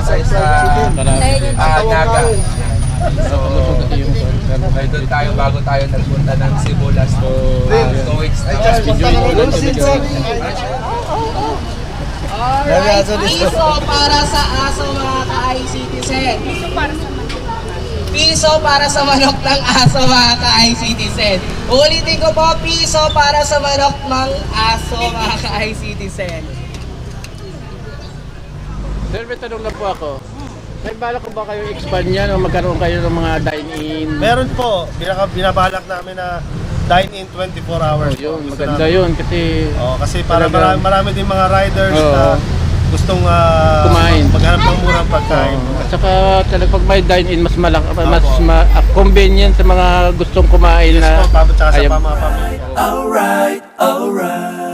ay sa Naga. So, ay doon tayo bago tayo nagpunta ng Cebu last 2 weeks na. Alright, piso para sa aso mga ka-ICitizen. Piso para sa manok ng aso mga ka-ICitizen. Ulitin ko po, piso para sa manok ng aso mga ka-ICitizen. Sir, may tanong lang po ako. May balak ko ba kayo expand yan o magkaroon kayo ng mga dine-in? Meron po, binabalak namin na dine-in 24 hours. Yun, maganda yun kasi... kasi para marami din mga riders na gustong kumain. maghanap ng murang pagkain. At saka talagang pag may dine-in, mas convenient sa mga gustong kumain na... Tsaka sa mga pamilya. Alright, alright.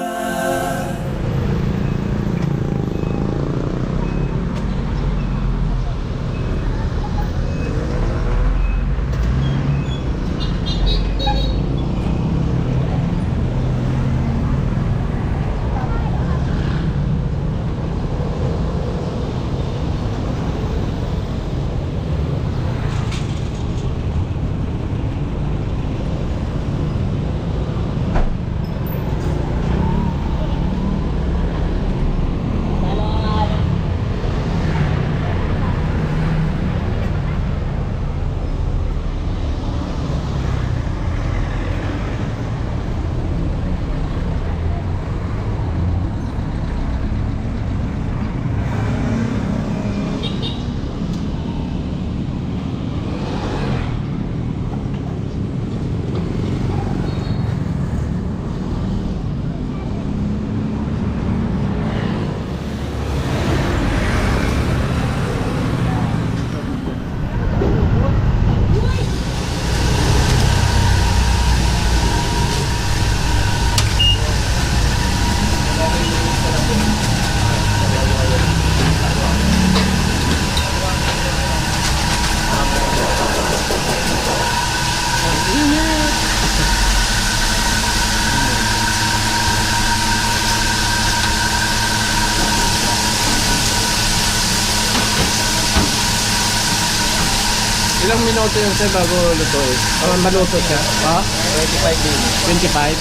Ilang minuto yun sir bago lutuin? Maluto siya? 25 minutes. 25?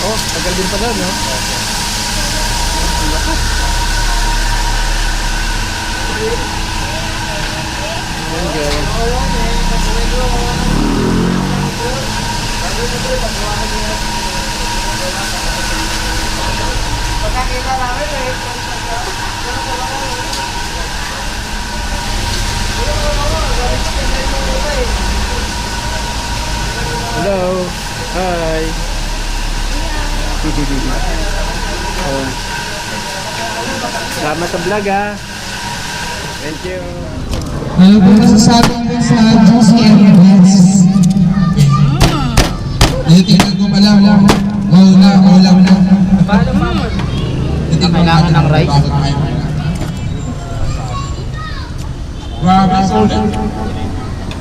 Oh, tagal din pala, no? Pagkakita namin Hello. Hi. Salamat sa vlog ha. Thank you. Ano po masasabi ko sa Juicy and Friends? Tingnan ko pala, ulam na. Hindi kailangan ng rice? Grabe,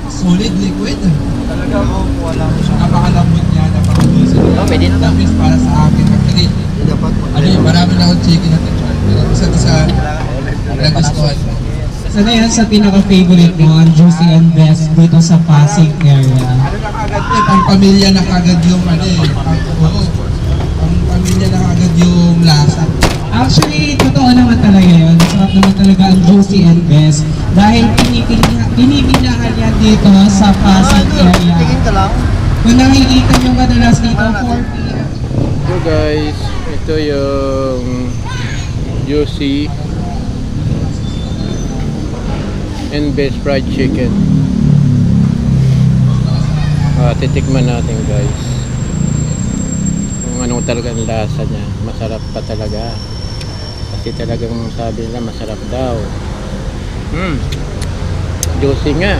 solid liquid. Talaga wala ko siya. Napakalambot niya, napakalusin niya. Pwede na to. Tapos para sa akin, actually, marami na akong chicken na techo. Isa nagustuhan mo. Sana yan sa pinaka-favorite mo, ang Juicy and Best dito sa Pasig area. Pang pamilya na kagad yung pang pamilya na kagad yung lasa. Actually, totoo naman talaga yun. Masarap naman talaga ang Juicy and Best dahil pinipilahan yan dito sa Pasig area. Tingin ka lang. Kung nakikita nyo madalas dito, 4 p.m. So guys, ito yung Juicy and Best Fried Chicken. Titikman natin guys kung ano talaga ang lasa niya. Masarap pa talaga kasi talagang sabi nila masarap daw. Juicy nga,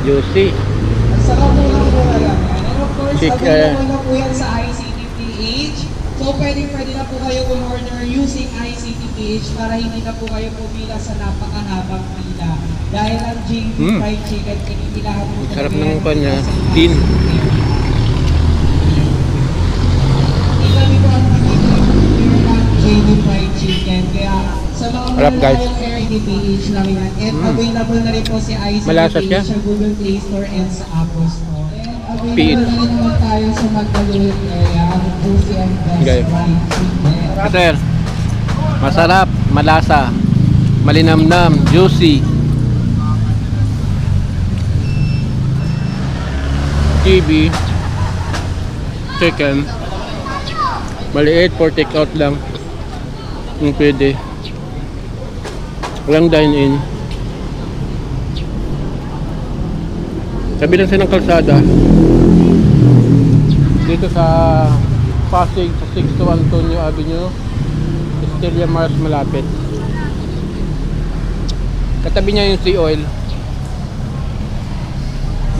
juicy. Ang sarap mo lang po alam. And of course, Chicken. available na po yan sa ICTPH. So pwede na po kayo order using ICTPH para hindi na po kayo pumila sa napakahabang pila. Dahil ang JP Fried Chicken, pinipilahan po Sarap talaga ng yan kanya, sa tin. Ito po ang pagkikita ng JP Fried Chicken. Kaya sa mga Harap, guys. malayong area ICTPH lang yan. And available na rin po si Malasa siya. ICTPH sa Google Play Store and sa Apple Store. And PH. available na rin naman tayo sa Magdaluyot area, ang Juicy and Best Okay. Fried Chicken. Sir, masarap, malasa, malinamnam, juicy. TV chicken maliit for take out lang yung pwede walang dine in sabi lang siya ng kalsada dito sa Pasig sa 6 to Antonio Avenue Estrella Mars malapit katabi niya yung sea oil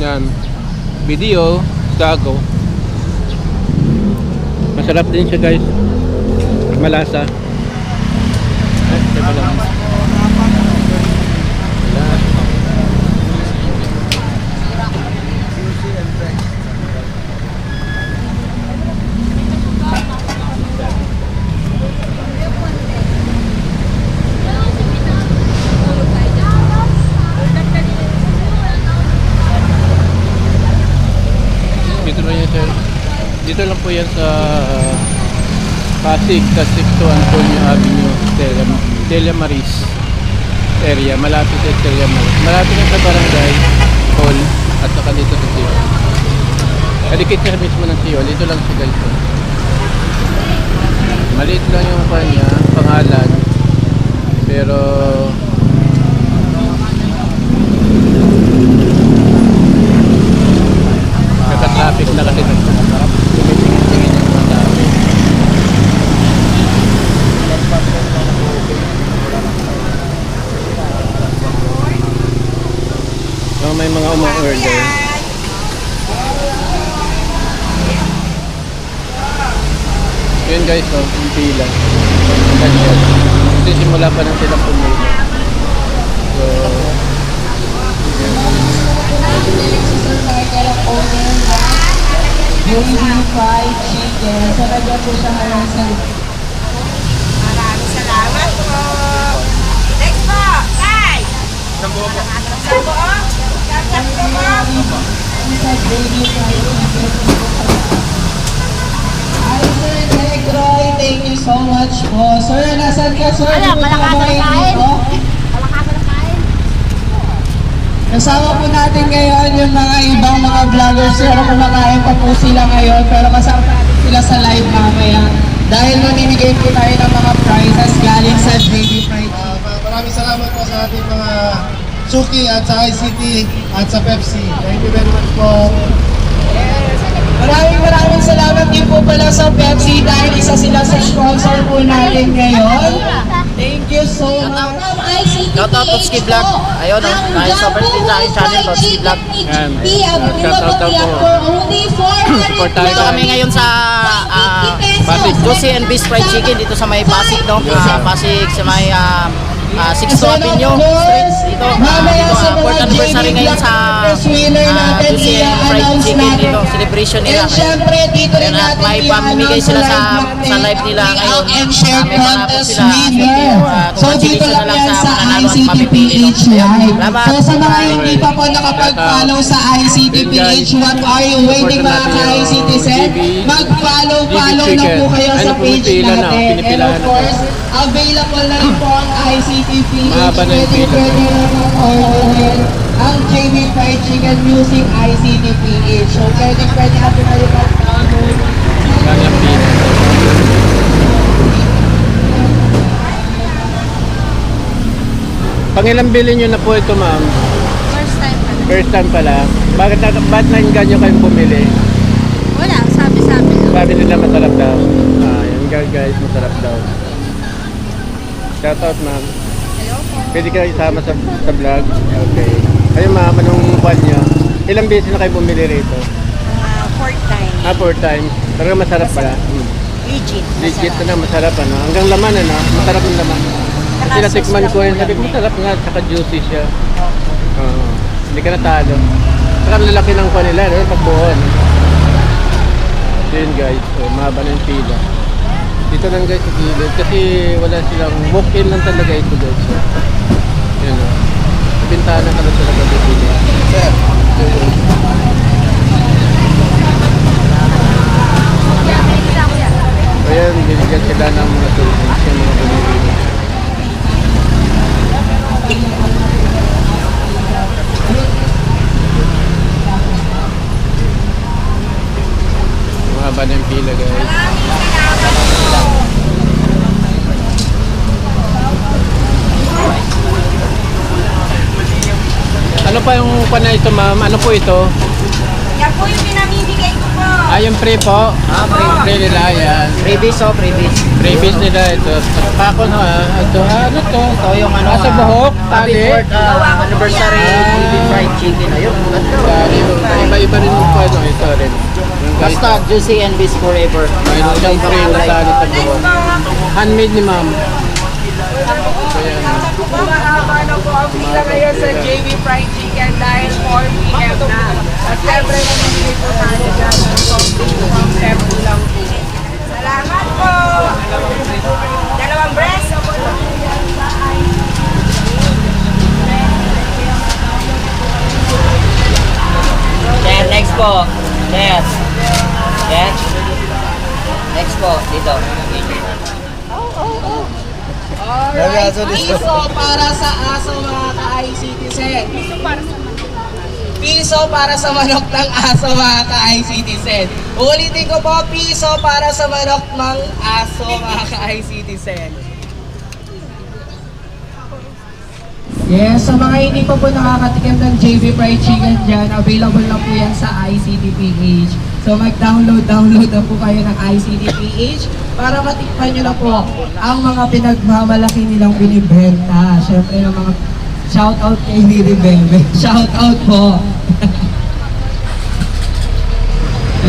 yan video gago masarap din siya guys malasa ay teka lang dito lang yan sir dito lang po yan sa Pasig sa 6 to Antonio Avenue Estrella Maris area malapit sa Estrella Maris malapit lang sa barangay hall at saka dito sa Siol kalikit siya mismo ng Siol dito lang siya guys maliit lang yung kanya pangalan pero traffic na kasi nagpapasarap tumitingin-tingin yung mga dami so, may mga uma-order yun guys oh, yung pila ganyan kasi simula pa nang silang pumila so Jollibee Fried Chicken. So, nagyan po siya ngayon sa... Maraming salamat po. Next po, Kai. Sambo po. Sambo po. Sa Jollibee Fried Chicken. Hi, Sir Negroy. Thank you so much po. Sir, nasan ka, sir? Wala ka na kain. Po? Kasama po natin ngayon yung mga ibang mga vloggers pero kumakain pa po sila ngayon pero kasama natin sila sa live mamaya dahil mamimigay po tayo ng mga prizes galing sa JB Fried Chicken. Maraming salamat po sa ating mga Suki at sa ICT at sa Pepsi. Thank you very much po. Maraming salamat din po pala sa Pepsi dahil isa sila sa sponsor po natin ngayon. Thank you so much. Shout out to Ski Vlog. Ayun, dahil sa birthday sa aking channel, to Ski Vlog. yan shout out daw po support tayo Dito kami ngayon sa Pasig. Juicy and Beast Fried Chicken dito sa may Pasig, no? Pasig sa may 6 to Avenue Street. Dito, fourth anniversary ngayon sa Juicy and Fried Chicken dito. Celebration nila. And syempre, dito rin At natin may pamimigay sila sa live nila ngayon. and share May panapos contest sila. winner. So dito lang yan sa ICTPH Live. So sa mga hindi pa po nakapag-follow sa ICTPH, what are you waiting mga ka-ICTzen? Mag-follow na po kayo sa page natin. And of course, available na rin po ang ICTPH. Mahaba na yung pila. Pwede naman orderin ang JB Fried Chicken using ICTPH. So pwede natin kayo mag-download. lang yung pila pangilang bilhin nyo na po ito ma'am first time pala bakit naingan nyo kayong bumili Wala, sabi-sabi lang. sabi nila masarap daw yan guys masarap daw shout out ma'am pwede kayo isama sa vlog okay ayun ma'am anong buwan nyo ilang beses na kayo bumili rito 4 times. 4 times pero masarap pala Legit. legit na masarap ano hanggang laman ano masarap yung laman kasi natikman ko yun sabi ko masarap nga saka juicy siya hindi ka natalo saka lalaki ng kuha nila no? Pagbuhon yun guys so mahaba na yung pila dito lang guys sa gilid kasi wala silang walk-in lang talaga ito guys so, sana ka na talaga bibili. Sir. Kaya binigyan sila ng mga tulong sa mga bumibili. Mahaba na yung pila, guys. Ano pa yung pana ito, ma'am? Ano po ito? Yan po yung pinamimigay ko po. Ah, yung pre po? Pre nila, yan. Freebies oh, freebies. Previous nila ito. Pako no, ito, ano to? Ito yung ano, Sa buhok, happy tali. 4th anniversary JB Fried Chicken. Ayun, ganda. Iba-iba rin yung ano, ito rin. Yung guys, Basta juicy and bis forever. mayroon siyang pre na tali sa Next buhok. po. Handmade ni ma'am. Mahaba na po ang pila ngayon sa JB Fried Chicken dahil 4 p.m. na. At syempre, mamimili po tayo dyan ng concept lang po. Salamat po. Dalawang breast. Sir, next po. Sir. Yes. Next po, dito. Alright, piso para sa aso mga ka-ICTzen. Piso para sa manok ng aso mga ka-ICTzen. Ulitin ko po, piso para sa manok ng aso mga ka-ICTzen. Yes, sa mga hindi pa po nakakatikim ng JB Fried Chicken dyan, available lang po yan sa ICTPH. So mag-download na po kayo ng ICTPH para matikman nyo na po ang mga pinagmamalaki nilang binibenta. Siyempre ng mga shoutout kay Lily Bebe. Shoutout po!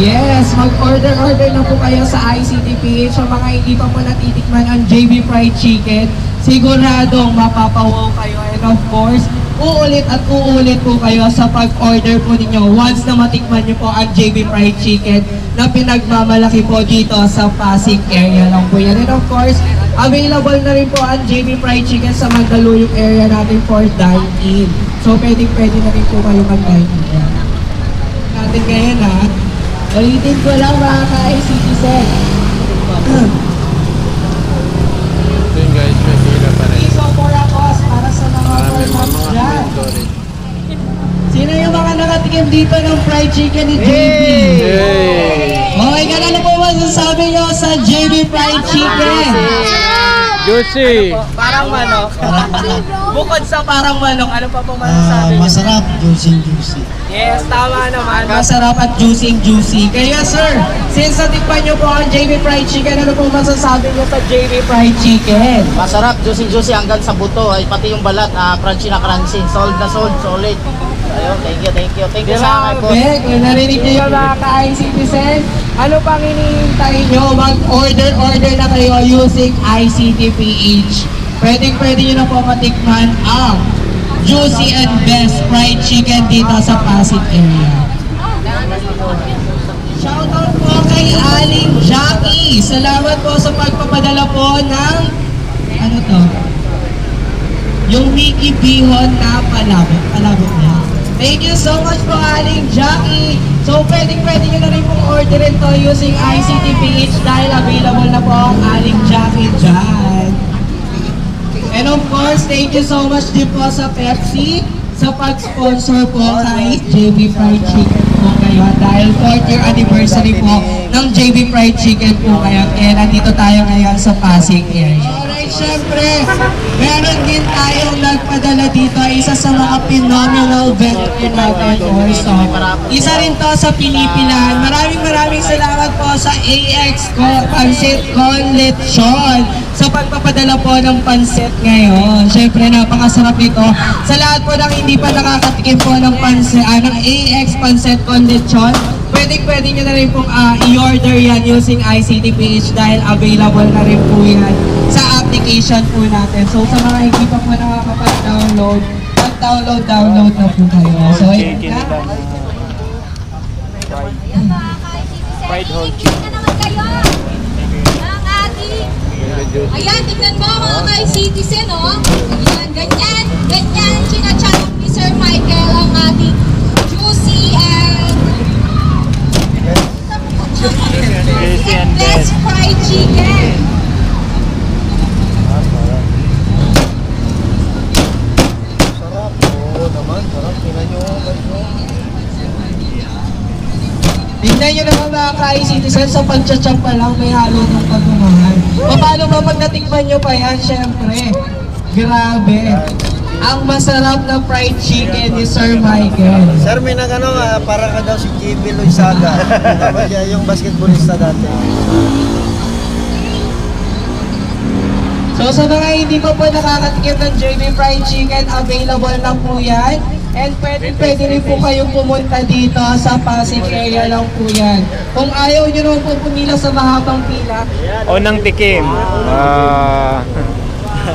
Yes, mag-order na po kayo sa ICTPH. Sa mga hindi pa po natitikman ang JB Fried Chicken, siguradong mapapawaw kayo. And of course, uulit at uulit po kayo sa pag-order po ninyo once na matikman nyo po ang JB Fried Chicken na pinagmamalaki po dito sa Pasig area lang po yan. And of course, available na rin po ang JB Fried Chicken sa Mandaluyong area natin for dine-in. So, pwede na rin po kayo mag-dine-in. Natin ngayon ha. Ulitin ko lang mga ka-ICTzen. Ito yung guys, may pila pa rin. Piso for a cause para sa mga Marami formats mga dyan. story. Sino yung mga nakatikim dito ng fried chicken ni JB? Hey! Okay, ano po masasabi nyo sa JB Fried Chicken? Juicy! Parang manok. Bukod sa parang manok, ano pa po masasabi nyo? Masarap, juicy. Yes, tama naman. Masarap at juicy. Kaya sir, since natikpan nyo po ang JB Fried Chicken, ano po masasabi nyo sa JB Fried Chicken? Masarap, juicy hanggang sa buto. Ay, pati yung balat, crunchy na crunchy. Solid, solid. Ayun, thank you sa akin po. Grabe, kung narinig nyo yung mga ka-ICTzen, ano pang hinihintay nyo? Mag-order na kayo using ICTPH. Pwede nyo na po matikman ang juicy and best fried chicken dito sa Pasig area. Shoutout po kay Aling Jackie. Salamat po sa pagpapadala po ng ano to? Yung Mickey Bihon na palabok niya. Thank you so much po Aling Jackie. So pwede nyo na rin pong orderin to using ICTPH dahil available na po ang Aling Jackie dyan. And of course, thank you so much din po sa Pepsi sa pag-sponsor po kay JB Fried Chicken po kayo. Dahil 4th year anniversary po ng JB Fried Chicken po kayo. Kaya nandito tayo ngayon sa Pasig area. Alright, syempre, meron din tayong nagpadala dito. Isa sa mga phenomenal vendor natin also. Isa rin to sa Pinipilan. Maraming salamat po sa AX Pancit Con Lechon sa pagpapadala po ng pansit ngayon. Syempre, napakasarap nito. Sa lahat po ng hindi pa nakakatikim po ng pansit, ng AX Pancit Con Lechon, pwede nyo na rin pong i-order yan using ICTPH dahil available na rin po yan sa application po natin. So, sa mga hindi pa po nakakapag-download, mag-download na po kayo. So, ayun na. Fried whole chicken. Na naman kayo. Ang ating. Juicy. Ayan, tignan mo mga ka-citizen, oh. Ayan, ganyan, sinachap ni Sir Tingnan nyo naman mga ka-citizen, sa pagchachap pa lang may halo ng pagmamahal. Paano ba pag natikman nyo pa yan? Siyempre, grabe. Ang masarap na fried chicken ni Sir Michael. Sir, may nagano para ka daw si JB Loizaga. Yung basketballista dati. So sa mga hindi pa po nakakatikim ng JB Fried Chicken, available na po yan. And pwede rin po kayong pumunta dito sa Pasig area lang po yan. Kung ayaw nyo naman po pumila sa mahabang pila, O nang tikim.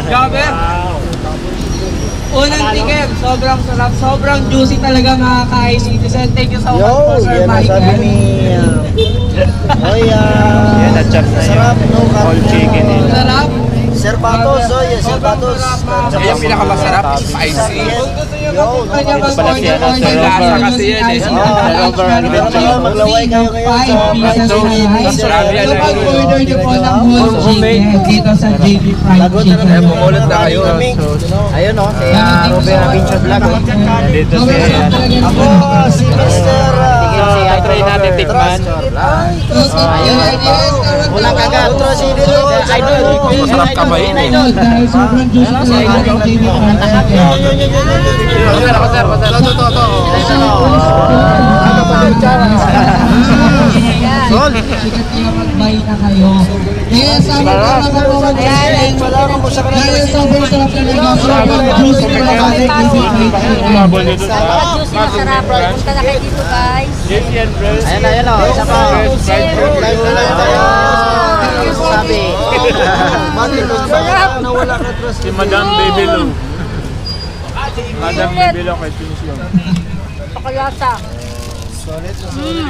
grabe! Unang tikim, sobrang sarap, sobrang juicy talaga mga ka-citizen. Thank you so much po Sir Yan ang sabi Michael. ni... Yan, na-chop na sarap, yun. no? Whole chicken eh. Sarap! Sir Patos, Sir Patos. Yung pinakamasarap, spicy. Kanya Ito pala si ano, Sir Lasa Robert. kasi yan eh. Sir Robert Adventure. Maglaway kayo ngayon sa... So pag-order nyo po ng whole chicken dito sa JB Fried Lagot na Chicken. naman. Bumulot na kayo. Ayun o, si Robert Adventure Vlog. Dito si Ako, si Mr. try natin tikman. Walang kagat. Idol. Masarap ka ba yun eh? Dahil sobrang juicy talaga ng JB Fried Chicken. Sikat niya mag-buy na kayo. Kaya sabi ko mga kapatid, dahil sobrang sarap talaga, sobrang juicy talaga ng JB Fried Chicken. Masarap. Punta na kayo dito, guys. Ayan o, isa pa. Live na lang tayo. Sabi. Nawala ka dress. Si Madam Baby Lou. Madam Baby Lou kay Pinsyon. Pakalasa. Solid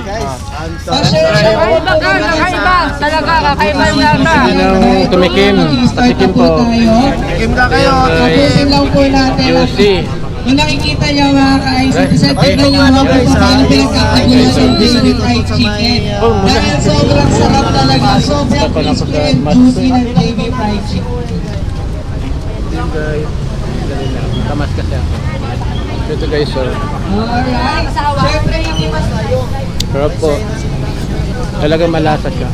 guys. Kakaiba. Talaga, kakaiba yung lasa. Sinong tumikim? Patikim po. Tikim na kayo. Tapusin lang po natin. Juicy. Kung nakikita niyo mga ka-citizen, tignan niyo mga kung paano pinagkakagulan ng JB Fried Chicken. Dahil sobrang sarap talaga, sobrang crispy and juicy ng JB Fried Chicken. Tamas kasi ako. Dito guys, sir. Alright. Siyempre, hindi mas Sarap po. Talagang malasa siya.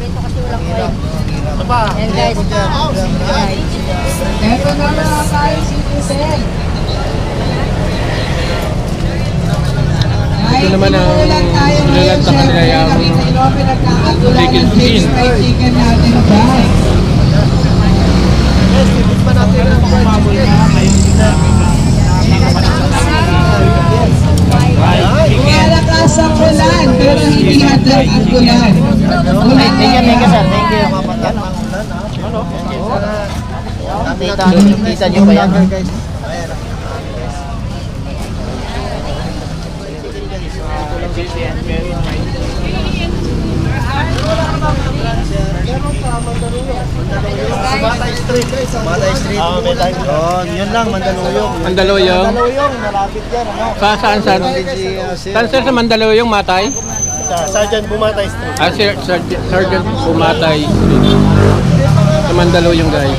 Yan, guys. Eto na mga ka-citizen. Ito naman ang nilalanta kanila yung chicken skin. Fried chicken natin, guys. Malakas ang ulan, pero hindi hadlang ang ulan. Ulan Thank you, talaga. sir. Thank you. Kita nyo ba yan? Batay Street guys. Batay Street. Oh, yun lang, Mandaluyong. Mandaluyong. Mandaluyong, malapit yan. Ano? Saan? Saan sir sa Mandaluyong, Matay? Sergeant Bumatay Street. Sergeant Pumatay. Sa Mandaluyong guys.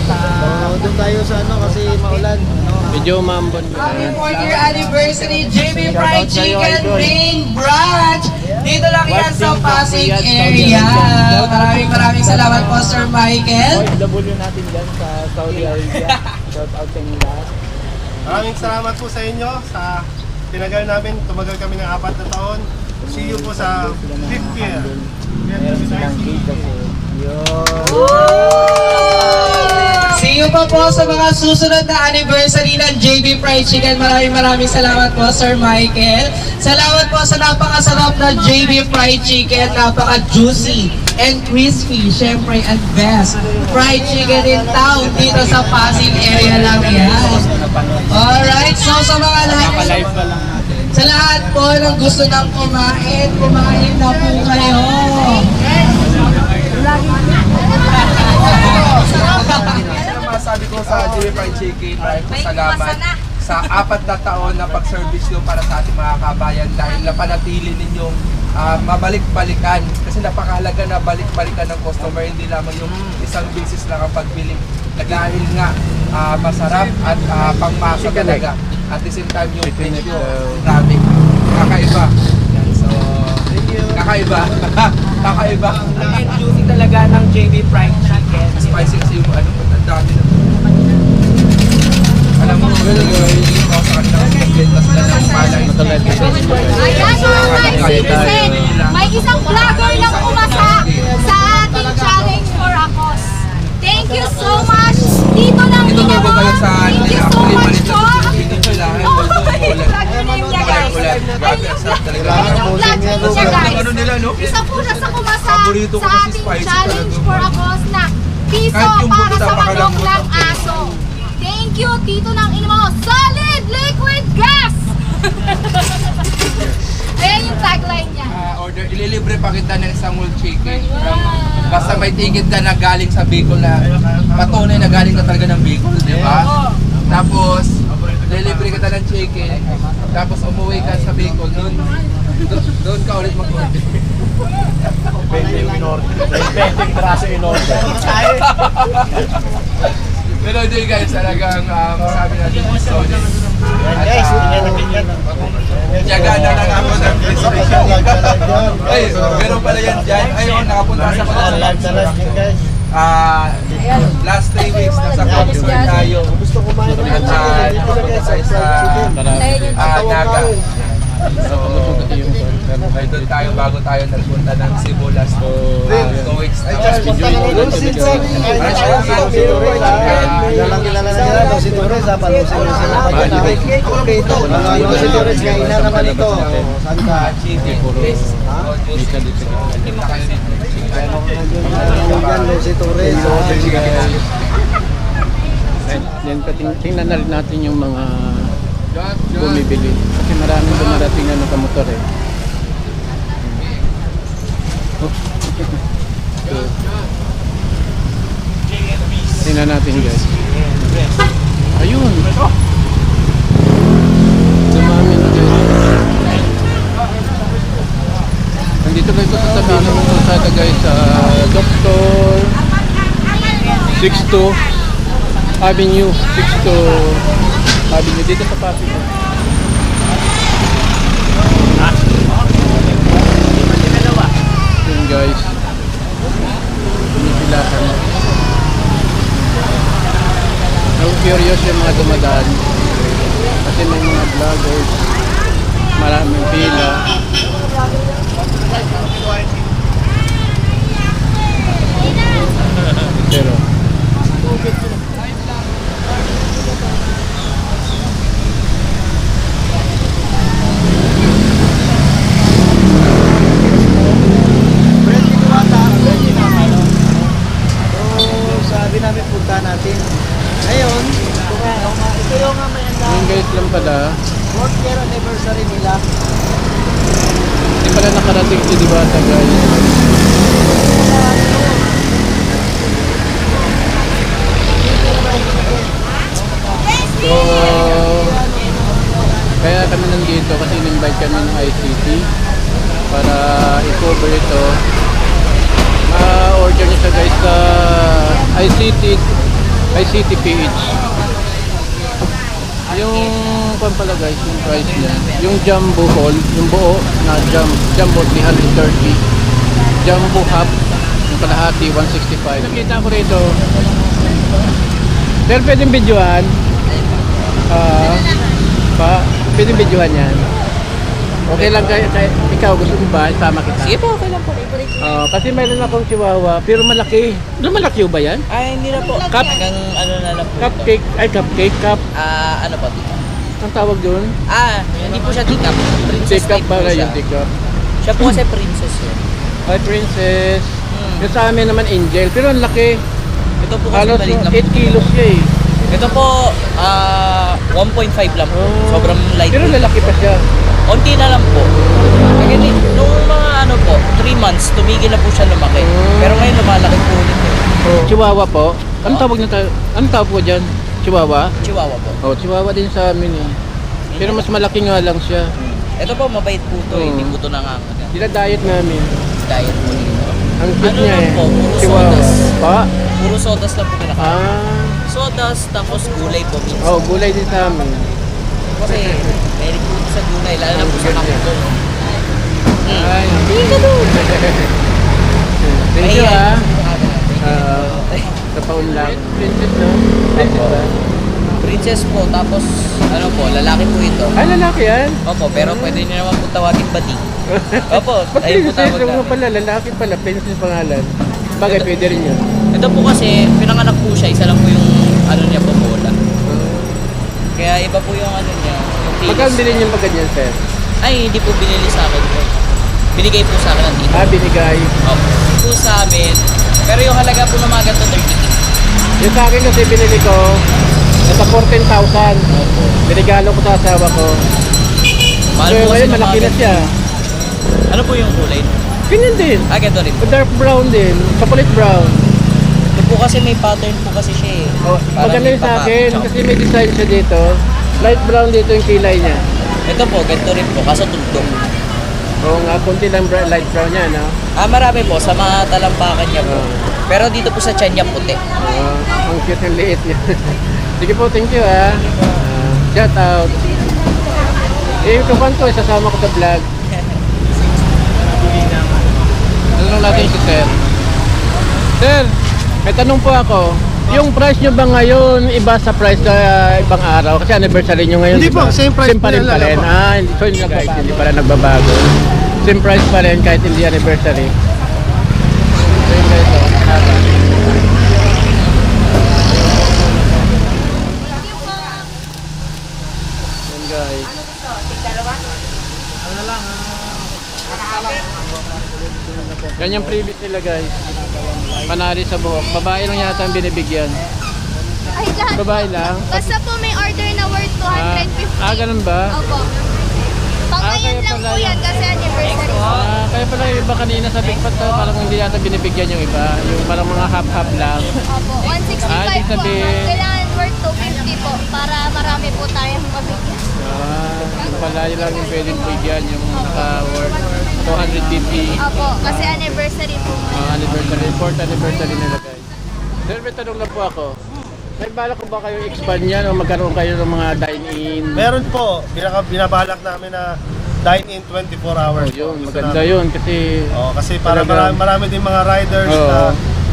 Doon tayo sa ano kasi maulan. Medyo maambon. Happy 4th-year anniversary, JB Fried Chicken Main Branch! Dito lang yan sa Pasig area. Maraming salamat po, Sir Michael. W natin dyan sa Saudi Arabia. Shout out sa inyo lahat. Maraming salamat po sa inyo sa tinagal namin. Tumagal kami ng 4 na taon. See you po sa 5th year. Meron silang cake kasi. See you pa po sa mga susunod na anniversary ng JB Fried Chicken. Maraming salamat po, Sir Michael. Salamat po sa napakasarap na JB Fried Chicken. Napaka-juicy and crispy. Siyempre, and best fried chicken in town dito sa Pasig area lang yan. Alright, so sa mga lahat, sa lahat po ng gusto ng kumain na po kayo. Sabi ko sa JB Fried Chicken, maraming po salamat sa 4 na taon na pag-service nyo para sa ating mga kabayan dahil napanatili ninyong mabalik-balikan kasi napakahalaga na balik-balikan ng customer, hindi lamang yung isang beses lang ang pagbili dahil nga masarap at pangmasa talaga at the same time yung presyo grabe kakaiba. Yan, so Kakaiba. Kakaiba. Ang end juicy talaga ng JB Fried Chicken. Spicy kasi yung ano, ang dami na. Alam mo, hindi ko sa kanilang chicken, tas na lang palay. Ayan mga guys, listen, may isang vlogger lang umasa sa ating challenge for a cause. Thank you so much. Dito lang Ito din ba kayo sa Thank you nila? so Actually, much malit po. na sa pinig nila. Oh, vlogger name niya guys. Grabe, ang sarap talaga. Ayun yung vlog name niya guys. Ano nila, no? Isa po na sa kumasa Paborito ko sa kasi ating spicy challenge talaga. for a cause na piso Kahit yung para buto, sa manok napakalambot. ng aso. Thank you, Tito ng ino mo. Solid liquid gas! Ayan yung tagline niya. Order, ililibre pa kita ng isang whole chicken. Basta may ticket ka na galing sa Bicol na patunay na galing ka talaga ng Bicol, di ba? Tapos, ililibre kita ng chicken. Tapos umuwi ka sa Bicol, doon ka ulit mag-order. Depende yung in-order. Depende yung traso in-order. Pero hindi guys, talagang masabi natin solid. Yan guys, tingnan natin yan. Tiyaga na lang ako ng PlayStation. Ay, meron pala yan dyan. Ayun, nakapunta sa Live na live yan guys. last 3 weeks, nasa concert tayo. Gusto kumain ng At chicken. Dito na guys, tayo sa Naga. So, Ay, doon tayo bago tayo nagpunta ng Cebu last 2 weeks. Ay, just punta ka na doon si Torres. Ay, si Torres ha. Kilalang kilala na nila doon si Torres ha. Palusin na sila pa dyan ha. Okay ito. Ano si Torres, kainan naman ito. Saan ka? Yan doon si Torres. Then, tingnan na rin natin yung mga bumibili. Kasi maraming dumarating na nakamotor eh. So, tingnan natin guys. Ayun. Dumami na guys. Nandito kayo sa tabi ng kalsada guys sa Dr. Sixto Avenue. Sixto Avenue dito sa Pasig. Yun guys. Pinipilahan. I'm curious yung mga dumadaan. Kasi may mga vloggers. Maraming pila. Pero Sabi namin punta natin. Ngayon, ito yung yun guys lang pala. 4th year anniversary nila. Hindi pala nakarating si Diwata guys. So, kaya kami nandito kasi in-invite kami ng ICT para i-cover ito. Ma-order nyo siya guys sa ICTPH. Yung kung pala guys, yung price niya, yung jumbo whole, yung buo na jumbo 330, jumbo half, yung kalahati 165. Nakita ko rito, pero pwedeng videohan. Pwedeng videohan yan. Okay lang kayo, ikaw gusto mo ba? Sama kita. Sige po, okay lang po. Kasi mayroon akong chihuahua, pero malaki. Malaki ba yan? Ay, hindi na po. Cup? Hanggang ano na lang po. Cupcake, ay cupcake, cup. Ano po? Ang tawag doon? Hindi po siya teacup. Princess Teacup type ba po kayo? siya. Teacup. Siya po kasi princess yun. Ay, princess. Yung sa amin naman angel, pero ang laki. Ito po kasi Halos maliit lang 8 kilos siya eh. Ito po, 1.5 lang po. Sobrang light. Pero lalaki pa siya. Konti na lang po. Kaya nung mga 3 months, tumigil na po siya lumaki. Pero ngayon lumalaki po ulit. Chihuahua po. Anong tawag nyo tayo? Anong tawag po dyan? Chihuahua? Chihuahua po. Oh, chihuahua din sa amin eh. Pero mas malaki nga lang siya. Ito po, mabait po ito. Hindi po ito nangangagat. Dila-diet namin. Diet po dito. Ang cute niya lang eh. po, puro Chihuahua. sodas. Pa? Puro sodas lang po kinakain. Sodas, tapos gulay po minsan. Oh, gulay din sa amin. Kasi, very good sa gulay, lalo na po sa kamuto. Ay, tingin ka doon. Thank you ah. Sa paunlak. Princess no? Princess ba? Princess po, tapos ano po, lalaki po ito. Ay, lalaki yan. Opo, pero pwede niyo naman po tawagin Batik. Opo, Ba't ayun po princess? tawag Yung namin. pala, lalaki pala. Princess pangalan. Bagay, pwede rin yun. Ito po kasi, pinanganak po siya, isa lang po yung ano niya po, bola. Kaya iba po yung ano niya, yung kilos. Magkano bilhin yung pag ganyan, sir? Ay, hindi po binili sa akin po. Binigay po sa akin ng tito. Ah, binigay. Opo, hindi po sa amin. Pero yung halaga po ng mga ganito, 30K. Yung sa akin kasi binili ko, nasa 14,000. Binigalo ko sa asawa ko. Mahal So po kasi ngayon, ng malaki mga na siya. Ano po yung kulay? Ganyan din. Ah, ganito rin po. Dark brown din. Chocolate brown. Ito po kasi may pattern po kasi siya eh. Oh, Parang maganda may yun sa papa- akin chocolate. kasi may design siya dito. Light brown dito yung kilay niya. Ito po, ganito rin po, kaso tugtog. Oo nga, konti lang light brown niya, no? Ah, marami po, sa mga talampakan niya po. Ah. Pero dito po sa tiyan niya puti. Ang cute ng liit niya. Sige po, thank you ah. Shout out. Yung kapan ko, isasama ko sa vlog. Tanong natin si Sir. Sir, may tanong po ako. Yung price nyo ba ngayon iba sa price sa ibang araw? Kasi anniversary nyo ngayon, Hindi diba? po, same price pa rin po pa yan rin. lang po. Ah, hindi, so hindi nagbabago. Hindi pala nagbabago. Same price pa rin kahit hindi anniversary. So yun guys, oh. Tama. Yan guys. Yan yung previous nila guys. Panari sa buhok. Babae lang yata ang binibigyan. Ay, lahat. Babae lang. Basta po may order na worth 250. Ganun ba? Opo. Pang ngayon kaya lang pala po yan kasi anniversary. Kaya pala yung iba kanina sa Big Fat parang hindi yata binibigyan yung iba. Yung parang mga half-half lang. Opo, 165 ibig po. sabihin- Kailangan worth 250 po para marami po tayong mabigyan. Yung pala yun lang yung pwedeng bigyan yung naka-worth 250. Opo, kasi anniversary po. Anniversary, 4th anniversary nila guys. Sir, may tanong lang po ako. May balak ko ba kayo expand yan o magkaroon kayo ng mga dine-in? Meron po, binabalak namin na dine-in 24 hours. Oh, yun, po. Gusto maganda namin. yun kasi Kasi para talagang- marami din mga riders Oo. na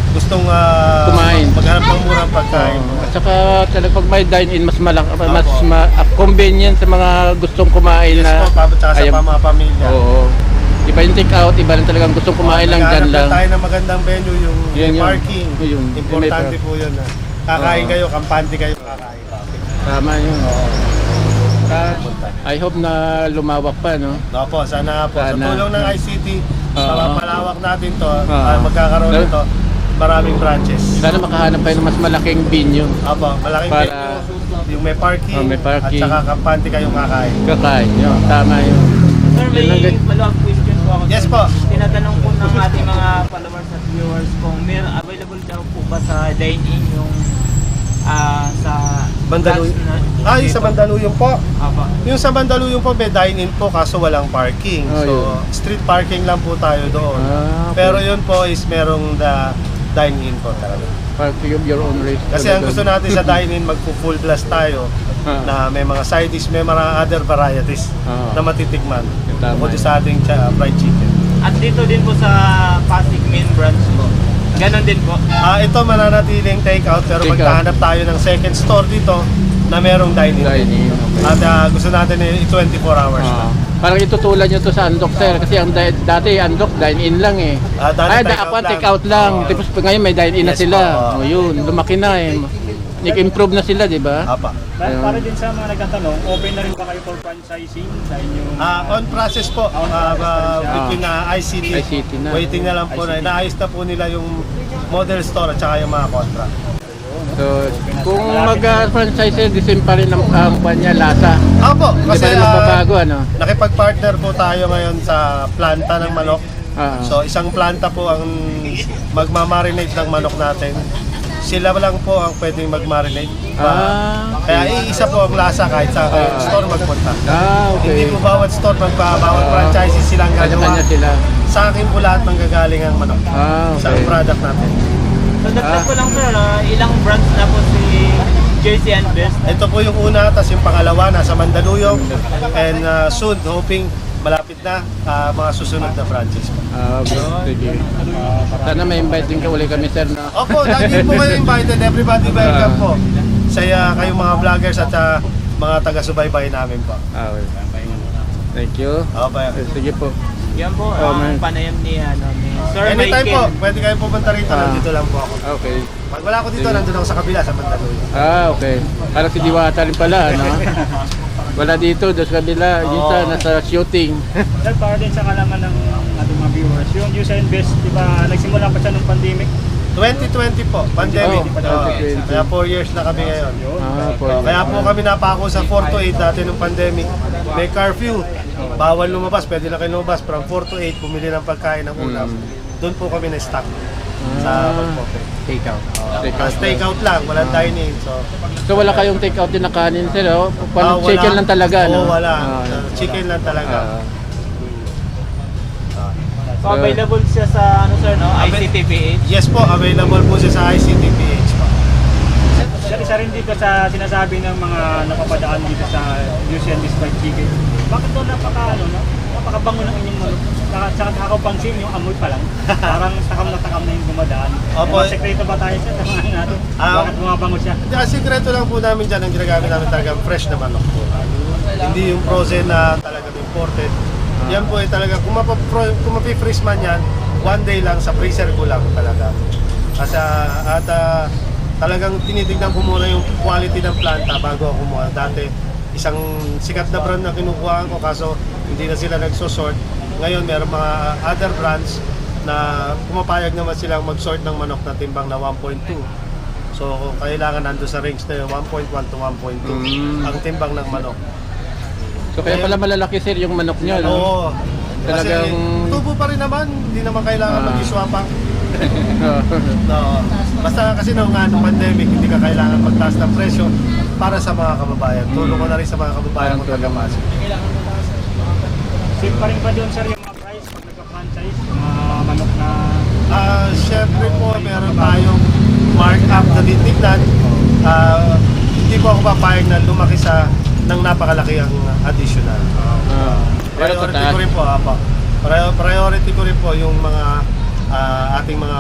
gustong Kumain. maghanap ng murang pagkain. At saka talagang pag may dine-in mas Opo. convenient sa mga gustong kumain Yes na po, tsaka sa ayaw- mga pamilya. Oo. Iba yung take out, iba rin talagang gustong kumain lang dyan Naghahanap lang. tayo ng magandang venue, yung Yun, may yun. parking. Yun. Importante May po yun. Kakain Oo. kayo, kampante kayo, kakain. Tama yun. I hope na lumawak pa, no? Opo, sana po. Sa Sana. tulong ng ICT, Oo. malawak natin to, Oo. magkakaroon Lalo- nito maraming branches. Sana makahanap kayo ng mas malaking venue. Opo, malaking Para- venue, yung may parking, may parking. at saka kampante kayong kakain. Kakain, yun. Tama yun. Sir, may Yun lang, guys. follow-up question po ako. Yes sir. po. Tinatanong po ng ating mga followers at viewers kung may available daw po ba sa dine-in yung sa Mandaluyong. branch Yung sa Mandaluyong po. Apa. Yung sa Mandaluyong po, may dine-in po kaso walang parking. Oh, So, yun. street parking lang po tayo doon. Okay. Pero yun po is merong dine-in po talaga. Park of your own race. Kasi ang gusto natin sa dine-in, magpo-full blast tayo na may mga side dish, may mga other varieties na matitikman. Tama. Bukod sa ating fried chicken. At dito din po sa Pasig main branch po. Ganon din po. Ito mananatiling take-out pero Take-out. magtahanap tayo ng second store dito na merong dine-in. Dine-in, okay. At gusto natin 24 hours na. Parang itutulan nyo to sa Andok, sir. Kasi ang dati Andok, dine-in lang eh. Dati take-out lang. take-out lang. Oo. Tapos ngayon may dine-in na Yes, sila. po. O yun, lumaki na eh. Nag-improve na sila, di ba? Apa. Ayun. Para din sa mga nagtatanong, open na rin ba kayo for franchising sa inyong On process po between ICT. ICT na. Waiting na lang po na inaayos na po nila yung model store at saka yung mga contract. So, kung mag-franchise, the same pa rin ang kanya lasa. Opo, Hindi kasi pa rin magbabago, ano? nakipag-partner po tayo ngayon sa planta ng manok. Ah. So isang planta po ang magmamarinate ng manok natin. Sila lang po ang pwedeng mag-marinate. Kaya iisa po ang lasa kahit sa store magpunta. Okay. Hindi po bawat store bawat franchise silang gagawa. Kanya-kanya sila. Sa akin po lahat ng gagaling ang manok. Sa Okay. product natin. So dagdag ko lang sir, ilang branch na po si Jersey and Best? Ito po yung una, tapos yung pangalawa nasa Mandaluyong. And soon, hoping malapit na mga susunod na franchise po. Okay, sige. Sana may invite din ka uli kami, sir, na. Opo, lagi po kayo invited. Everybody welcome po. Saya kayong mga vloggers at mga taga-subaybay namin po. Okay. Thank you. Okay. Sige po. Yan po, ang panayam ni Sir Anytime Michael. po, pwede kayo pumunta rito. Nandito lang po ako. Okay. Pag wala ako dito, nandun ako sa kabila, sa Mandaluyong. Okay. Parang si Diwata rin pala, no? Wala dito, doon sa kabila. Yung sa, nasa shooting. Sir, para din sa kalaman ng ating mga viewers, yung Use and Best, di ba, nagsimula pa siya ng pandemic? 2020 po, pandemic. 2020. Kaya 4 years na kami ngayon. For Kaya po kami napako sa 4 to 8 dati ng pandemic. May curfew. Bawal lumabas, pwede na kayo lumabas. From 4 to 8, bumili ng pagkain ng ulam. Doon po kami na-stock sa pagpope. take out. Take out lang, walang dining. So wala kayong take out din na kanin, sir, oh? Wala. Chicken lang talaga, no? Oo, wala. Chicken lang talaga. So, available siya sa sir, no? ICTPH. Yes po, available po siya sa ICTPH po. Sir, isa rin dito sa sinasabi ng mga napapadaan dito sa Use and Best Fried Chicken. Bakit doon napakabango ng inyong manok? Tsaka nakakapansin yung amoy pa lang. Parang takam na yung gumadaan. Opo. May sekreto ba tayo sa tangahin natin? Bakit bumabango siya? Sikreto lang po namin dyan, ang ginagamit namin talaga fresh na manok po. Hindi yung frozen na talagang imported. Yan po ay talaga, kung mapi-freeze man yan, one day lang sa freezer ko lang talaga. Kasi talagang tinitignan ko muna yung quality ng planta bago ako kumuha. Dati isang sikat na brand na kinukuha ko kaso hindi na sila nagsosort. Ngayon meron mga other brands na pumapayag naman silang mag-sort ng manok na timbang na 1.2. So kailangan nando sa range na yun, 1.1 to 1.2 ang timbang ng manok. So kaya pala malalaki, sir, yung manok nyo, no? Oo. Kasi Talagang- tubo pa rin naman, hindi naman kailangan mag-iswapang. No. Basta kasi nung pandemic, hindi ka kailangan magtaas ng presyo para sa mga kababayan. Tulong ko na rin sa mga kababayan kung taga-Pasig. Same pa rin ba doon, sir, yung mga price pag nagka-franchise? Yung mga manok na... Siyempre po, meron tayong markup na titignan. Hindi po ako papayag na lumaki ng napakalaki ang additional. Pero Priority tataas. ko rin po, priority ko rin po yung mga ating mga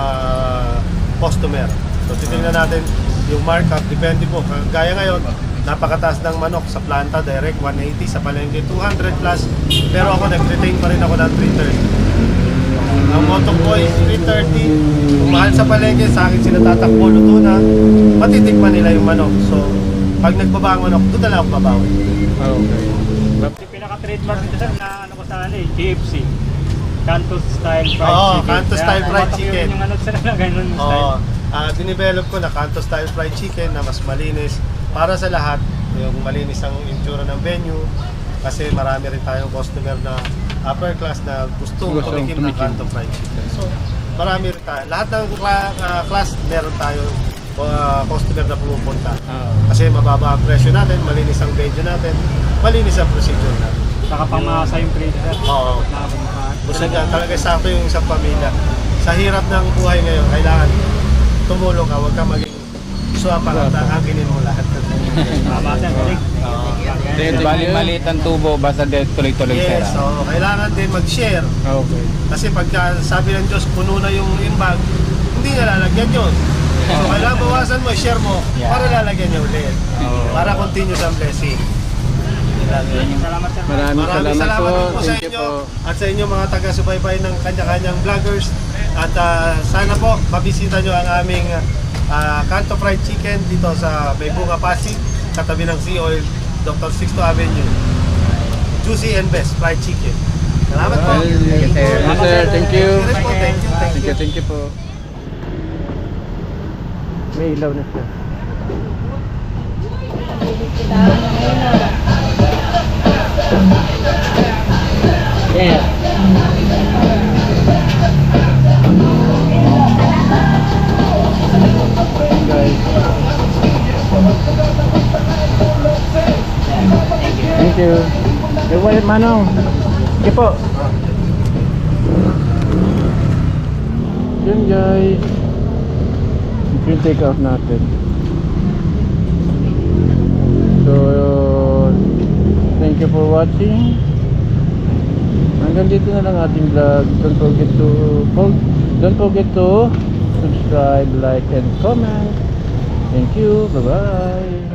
customer. So titingnan natin yung markup, depende po. Gaya ngayon, napakataas ng manok sa planta, direct 180, sa palengke 200 plus. Pero ako nag-retain pa rin ako ng 330. Ang motok ko is 330. Kung mahal sa palengke, sa akin sila tatakbo, luto na, matitikman nila yung manok. So pag nagbaba ang manok, doon na lang ako babawi. Okay. Yung pinaka-trademark dito, sir, na ano ko sana KFC. Canto Style Fried Oo, Chicken. Canto Style Kaya Fried tumatak Chicken. Yung ano sila na ganun style. Dinevelop ko na Canto Style Fried Chicken na mas malinis para sa lahat. Yung malinis ang itsura ng venue. Kasi marami rin tayong customer na upper class na gustong tumikim ng Canto Fried Chicken. So, marami rin tayo. Lahat ng class meron tayo customer na pumupunta. Kasi mababa ang presyo natin, malinis ang venue natin, malinis ang procedure natin. Saka pamasa yung plate, sir. Oo. Talaga sakto yung isang pamilya. Sa hirap ng buhay ngayon, kailangan tumulong ka, huwag ka maging swapa at angkinin mo lahat. Tama, sir. Maliit ang tubo, basta tuloy-tuloy, sir. Yes, so kailangan din mag-share. Okay. Kasi pagka sabi ng Diyos, puno na yung bag, hindi na lalagyan yun. So kailangan bawasan mo, share mo, para lalagyan niya ulit. Para continuous ang blessing. Salamat, sir. Maraming salamat po. din po sa Thank you inyo po. at sa inyo mga taga-subaybay ng kanya-kanyang vloggers. At sana po mabisita nyo ang aming Canto Fried Chicken dito sa May Bunga Pasig, katabi ng Sea Oil, Dr. Sixto Avenue. Juicy and Best Fried Chicken. Salamat po. Yes, sir. Thank you. Thank you po. May ilaw na siya. Thank you. Wait, Manong. Sige po. Yun, guys. Yung take out natin. So, thank you for watching. hanggang dito na lang ating vlog. Don't forget to subscribe, like, and comment. Thank you. Bye-bye.